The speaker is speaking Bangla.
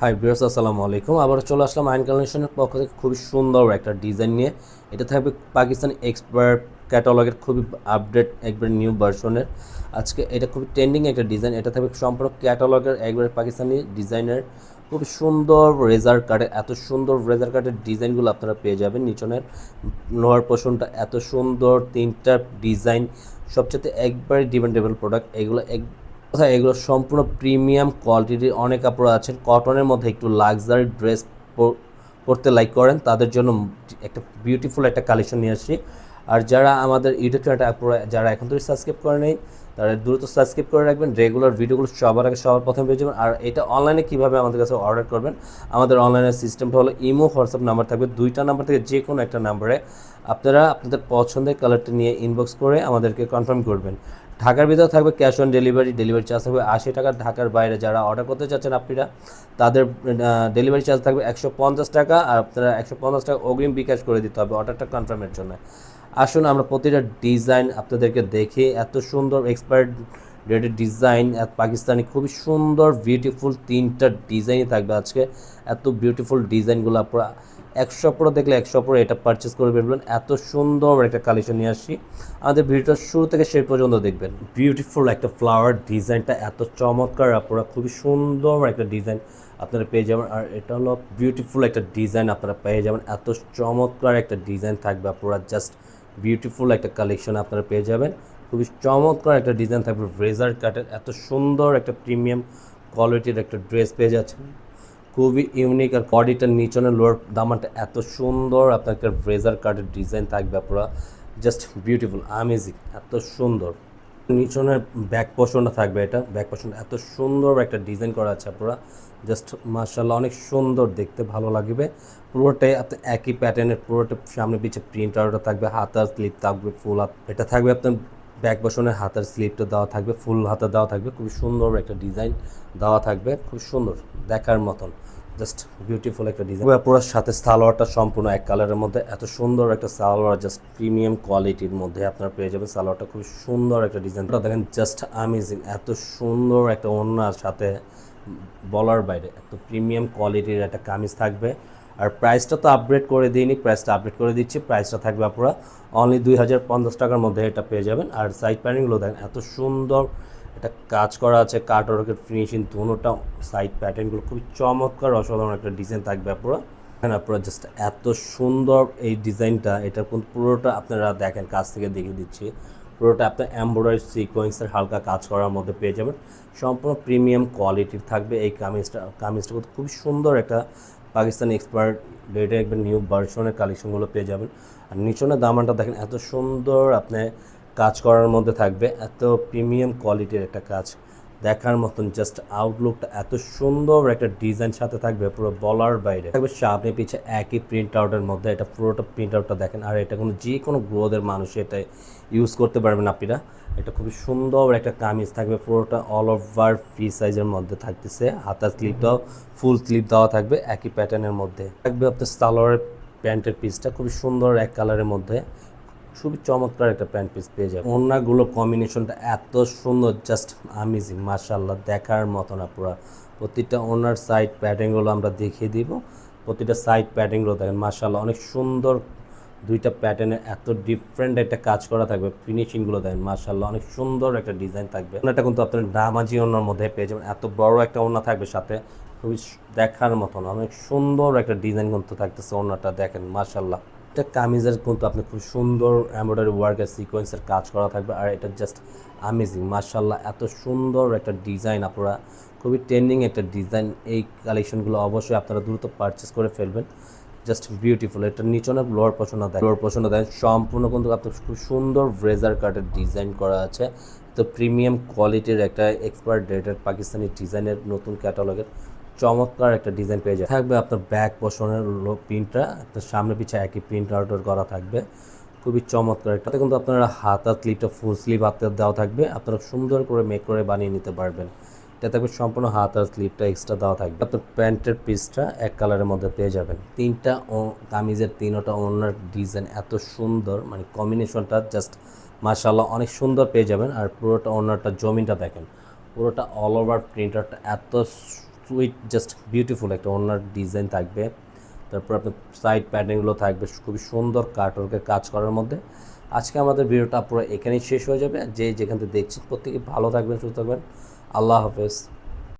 হাই ভিউয়ার্স, আসসালামু আলাইকুম। আবার চলে আসলাম আইন কালেকশনের পক্ষ থেকে খুবই সুন্দর একটা ডিজাইন নিয়ে। এটা থাকবে পাকিস্তানি এক্সপার্ট ক্যাটালগের খুবই আপডেট একবার নিউ ভার্সনের। আজকে এটা খুবই ট্রেন্ডিং একটা ডিজাইন। এটা থাকবে সম্পূর্ণ ক্যাটালগের একবারে পাকিস্তানি ডিজাইনের খুবই সুন্দর রেজার কাটের, এত সুন্দর রেজার কাটের ডিজাইনগুলো আপনারা পেয়ে যাবেন। নিচনের লোয়ার পোর্শনটা এত সুন্দর, তিনটা ডিজাইন সবচেয়ে একবারে ডিমান্ডেবল প্রোডাক্ট এগুলো। কথা এগুলো সম্পূর্ণ প্রিমিয়াম কোয়ালিটির। অনেক আপুরা আছেন কটনের মধ্যে একটু লাক্সারি ড্রেস পরতে লাইক করেন, তাদের জন্য একটা বিউটিফুল একটা কালেকশন নিয়ে আসছি। আর যারা আমাদের ইউটিউব চ্যানেলটা আপুরা যারা এখন থেকে সাবস্ক্রাইব করে নেই, তারা দ্রুত সাবস্ক্রাইব করে রাখবেন। রেগুলার ভিডিওগুলো সবার আগে সবার প্রথমে পেয়ে যাবেন। আর এটা অনলাইনে কীভাবে আমাদের কাছে অর্ডার করবেন, আমাদের অনলাইনের সিস্টেমটা হলো ইমো হোয়াটসঅ্যাপ নাম্বার থাকবে, দুইটা নাম্বার থেকে যে কোনো একটা নাম্বারে আপনারা আপনাদের পছন্দের কালারটা নিয়ে ইনবক্স করে আমাদেরকে কনফার্ম করবেন। ঢাকার ভিতরে থাকবে cash on delivery, delivery charge থাকবে 80 টাকা। ঢাকার বাইরে যারা অর্ডার করতে চাচ্ছেন আপনারা, তাদের ডেলিভারি চার্জ থাকবে 150 টাকা। আর আপনারা 150 টাকা অগ্রিম বিকাশ করে দিতে হবে অর্ডারটা কনফার্মের জন্য। আসুন আমরা প্রতিটা ডিজাইন আপনাদেরকে দেখি। এত সুন্দর এক্সপায়ার্ড ডেটের ডিজাইন, পাকিস্তানি খুবই সুন্দর বিউটিফুল তিনটা ডিজাইনই থাকবে আজকে। এত বিউটিফুল ডিজাইনগুলো আপনারা 100 দেখলে 100 এটা পারচেস করে ফেলবেন। এত সুন্দর একটা কালেকশন নিয়ে আসছি, আমাদের ভিডিওটা শুরু থেকে শেষ পর্যন্ত দেখবেন। বিউটিফুল একটা ফ্লাওয়ার ডিজাইনটা এত চমৎকার, আপনারা খুবই সুন্দর একটা ডিজাইন আপনারা পেয়ে যাবেন। আর এটা হলো বিউটিফুল একটা ডিজাইন আপনারা পেয়ে যাবেন। এত চমৎকার একটা ডিজাইন থাকবে, আপনারা জাস্ট বিউটিফুল একটা কালেকশন আপনারা পেয়ে যাবেন। খুবই চমৎকার একটা ডিজাইন থাকবে রেজার কাটের, এত সুন্দর একটা প্রিমিয়াম কোয়ালিটির একটা ড্রেস পেয়ে যাচ্ছেন। খুবই ইউনিক। আর বডিটার নিচনের লোয়ার দামানটা এত সুন্দর, আপনার একটা রেজার কাটের ডিজাইন থাকবে, আপনারা জাস্ট বিউটিফুল আমেজিং, এত সুন্দর। নিচনের ব্যাক পোর্শনটা থাকবে, এটা ব্যাক পোর্শন এত সুন্দর একটা ডিজাইন করা আছে, আপনারা জাস্ট মাশাআল্লাহ অনেক সুন্দর দেখতে, ভালো লাগবে। পুরোটাই আপনার একই প্যাটার্নের, পুরোটা সামনে পিছিয়ে প্রিন্ট আউটটা থাকবে, হাতার স্লিপ থাকবে ফুল হাত। এটা থাকবে আপনার ব্যাক পোর্শনের হাতার স্লিপটা দেওয়া থাকবে, ফুল হাতা দেওয়া থাকবে, খুবই সুন্দর একটা ডিজাইন দেওয়া থাকবে, খুব সুন্দর দেখার মতন, জাস্ট বিউটিফুল একটা ডিজাইন। পুরোর সাথে সালোয়ারটা সম্পূর্ণ এক কালারের মধ্যে, এত সুন্দর একটা সালোয়ার, জাস্ট প্রিমিয়াম কোয়ালিটির মধ্যে আপনারা পেয়ে যাবেন। সালোয়ারটা খুব সুন্দর একটা ডিজাইনটা দেখেন, জাস্ট আমেজিং, এত সুন্দর একটা ওড়নার সাথে বলার বাইরে এত প্রিমিয়াম কোয়ালিটির একটা কামিজ থাকবে। আর প্রাইসটা তো আপগ্রেড করে দিইনি, প্রাইসটা আপডেট করে দিচ্ছি। প্রাইসটা থাকবে আপনারা অনলি 2050 টাকার মধ্যে এটা পেয়ে যাবেন। আর সাইড প্যানেলগুলো দেখেন এত সুন্দর এটা কাজ করা আছে, কাটওয়ার্কের ফিনিশিং, দুটোটা সাইড প্যাটার্নগুলো খুবই চমৎকার, অসাধারণ একটা ডিজাইন থাকবে আপনারা। এখানে আপনারা জাস্ট এত সুন্দর এই ডিজাইনটা, এটা পুরোটা আপনারা দেখেন কাছ থেকে দেখিয়ে দিচ্ছি। পুরোটা আপনার এমব্রয়ডারি সিকোয়েন্সের হালকা কাজ করার মধ্যে পেয়ে যাবেন। সম্পূর্ণ প্রিমিয়াম কোয়ালিটির থাকবে এই কামিজটা কিন্তু খুবই সুন্দর একটা পাকিস্তানি এক্সপার্ট ডেটের একবার নিউ ভার্সনের কালেকশনগুলো পেয়ে যাবেন। আর নিচনের দামানটা দেখেন এত সুন্দর আপনার কাজ করার মধ্যে থাকবে, এত প্রিমিয়াম কোয়ালিটির একটা কাজ দেখার মতন, জাস্ট আউটলুকটা এত সুন্দর একটা ডিজাইন সাথে থাকবে, পুরো বলার বাইরে থাকবে। সামনে পিছে একই প্রিন্ট আউটের মধ্যে, এটা পুরোটা প্রিন্ট আউটটা দেখেন। আর এটা কোনো যে কোনো গ্রোদের মানুষ এটা ইউজ করতে পারবেন আপনারা। এটা খুবই সুন্দর একটা কামিজ থাকবে, পুরোটা অল ওভার ফ্রি সাইজের মধ্যে থাকতেছে। হাতার স্লিপটাও ফুল স্লিপ দেওয়া থাকবে একই প্যাটার্নের মধ্যে থাকবে। আপনার সালোয়ারের প্যান্টের পিসটা খুবই সুন্দর এক কালারের মধ্যে, খুবই চমৎকার একটা প্যান্ট পিস পেয়ে যাবে। ওড়নাগুলো কম্বিনেশনটা এত সুন্দর, জাস্ট আমেজিং, মাশাআল্লাহ দেখার মতো না পুরো। প্রতিটা ওড়নার সাইড প্যাটার্নগুলো আমরা দেখিয়ে দিব। প্রতিটা সাইড প্যাটার্নগুলো দেখেন মাশাআল্লাহ অনেক সুন্দর, দুইটা প্যাটার্নে এত ডিফারেন্ট একটা কাজ করা থাকবে। ফিনিশিংগুলো দেখেন মাশাআল্লাহ অনেক সুন্দর একটা ডিজাইন থাকবে। ওড়নাটা কিন্তু আপনার নামাজি ওড়নার মধ্যে পেয়ে যাবেন, এত বড় একটা ওড়না থাকবে সাথে, খুবই দেখার মতন অনেক সুন্দর একটা ডিজাইন কিন্তু থাকতেছে। ওড়নাটা দেখেন মাশাআল্লাহ। এটা কামিজের কিন্তু আপনি খুব সুন্দর এমব্রয়ডারি ওয়ার্কের সিকোয়েন্সের কাজ করা থাকবে। আর এটা জাস্ট আমেজিং মাশাআল্লাহ, এত সুন্দর একটা ডিজাইন, আপনারা খুবই ট্রেন্ডিং একটা ডিজাইন। এই কালেকশনগুলো অবশ্যই আপনারা দ্রুত পারচেস করে ফেলবেন, জাস্ট বিউটিফুল। এটা নিচনে লোয়ার পোর্শনটা দেয় সম্পূর্ণ কিন্তু আপনার খুব সুন্দর ব্রেজার কাটের ডিজাইন করা আছে। তো প্রিমিয়াম কোয়ালিটির একটা এক্সপার্ট ডেটের পাকিস্তানি ডিজাইনের নতুন ক্যাটালগের চমৎকার একটা ডিজাইন পেয়ে যায়। থাকবে আপনার ব্যাক পোর্শনের প্রিন্টটা আপনার সামনে পিছিয়ে একই প্রিন্ট আউটার করা থাকবে, খুবই চমৎকার। এটাতে কিন্তু আপনারা হাতার স্লিপটা ফুল স্লিভ হাতে দেওয়া থাকবে, আপনারা সুন্দর করে মেক করে বানিয়ে নিতে পারবেন। এটা থাকবে সম্পূর্ণ হাতার স্লিপটা এক্সট্রা দেওয়া থাকবে। আপনার প্যান্টের পিসটা এক কালারের মধ্যে পেয়ে যাবেন। তিনটা কামিজের তিনটা ওনার ডিজাইন এত সুন্দর, মানে কম্বিনেশনটা জাস্ট মাশাআল্লাহ অনেক সুন্দর পেয়ে যাবেন। আর পুরোটা ওনারটা জমিনটা দেখেন, পুরোটা অল ওভার প্রিন্টারটা এত সুইট জাস্ট বিউটিফুল একটা ওড়নার ডিজাইন থাকবে। তারপর আপনার সাইড প্যাটার্নগুলো থাকবে খুবই সুন্দর কাটওয়ার্কের কাজ করার মধ্যে। আজকে আমাদের ভিডিওটা পুরো এখানেই শেষ হয়ে যাবে। যে যেখান থেকে দেখছেন প্রত্যেকে ভালো থাকবেন, সুস্থ থাকবেন। আল্লাহ হাফেজ।